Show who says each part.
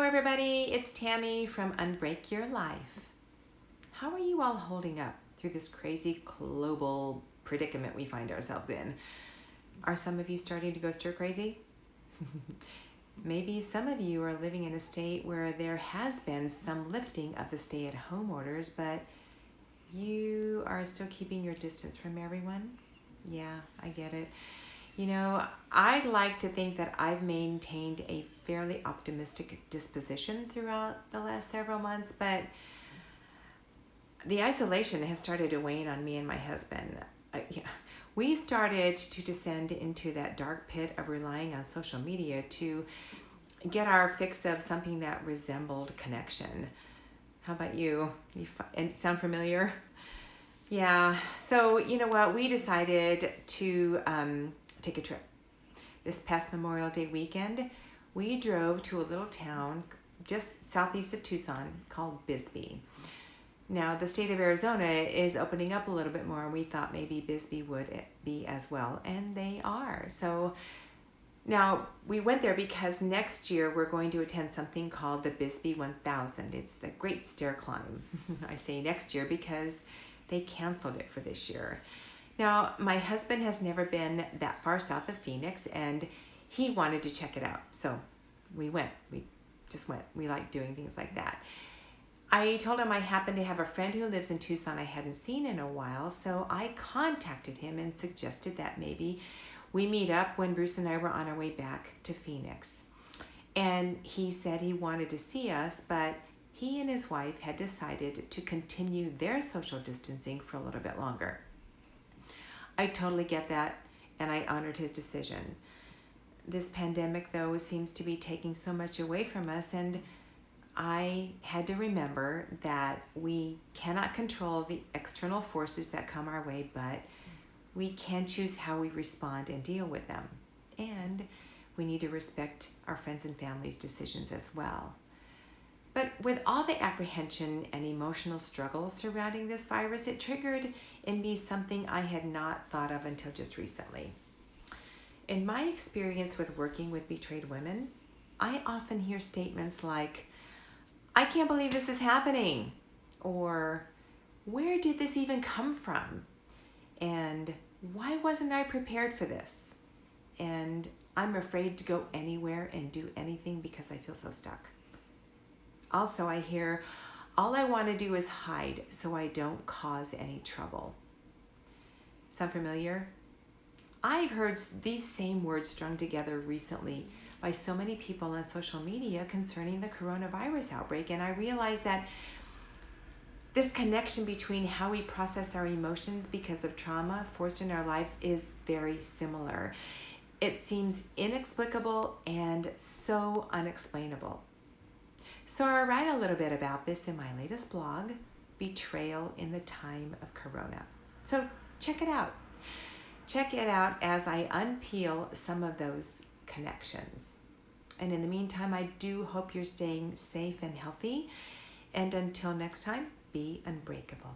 Speaker 1: everybody, it's Tammy from Unbreak Your Life. How are you all holding up through this crazy global predicament we find ourselves in? Are some of you starting to go stir crazy? Maybe some of you are living in a state where there has been some lifting of the stay-at-home orders, but you are still keeping your distance from everyone. Yeah, I get it. You know, I'd like to think that I've maintained a fairly optimistic disposition throughout the last several months, but the isolation has started to wane on me and my husband. We started to descend into that dark pit of relying on social media to get our fix of something that resembled connection. How about you? And sound familiar? Yeah, so you know what? We decided to take a trip. This past Memorial Day weekend, we drove to a little town just southeast of Tucson called Bisbee. Now, the state of Arizona is opening up a little bit more, and we thought maybe Bisbee would be as well, and they are. So now we went there because next year we're going to attend something called the Bisbee 1000. It's the Great Stair Climb. I say next year because they canceled it for this year. Now, my husband has never been that far south of Phoenix, and he wanted to check it out. So we went. We just went. We like doing things like that. I told him I happened to have a friend who lives in Tucson I hadn't seen in a while, so I contacted him and suggested that maybe we meet up when Bruce and I were on our way back to Phoenix. And he said he wanted to see us, but he and his wife had decided to continue their social distancing for a little bit longer. I totally get that, and I honored his decision. This pandemic, though, seems to be taking so much away from us, and I had to remember that we cannot control the external forces that come our way, but we can choose how we respond and deal with them. And we need to respect our friends and family's decisions as well. But with all the apprehension and emotional struggle surrounding this virus, it triggered in me something I had not thought of until just recently. In my experience with working with betrayed women, I often hear statements like, "I can't believe this is happening," or "Where did this even come from?" and "Why wasn't I prepared for this?" and "I'm afraid to go anywhere and do anything because I feel so stuck." Also, I hear, "All I want to do is hide so I don't cause any trouble." Sound familiar? I've heard these same words strung together recently by so many people on social media concerning the coronavirus outbreak, and I realized that this connection between how we process our emotions because of trauma forced in our lives is very similar. It seems inexplicable and so unexplainable. So I write a little bit about this in my latest blog, Betrayal in the Time of Corona. So check it out. Check it out as I unpeel some of those connections. And in the meantime, I do hope you're staying safe and healthy. And until next time, be unbreakable.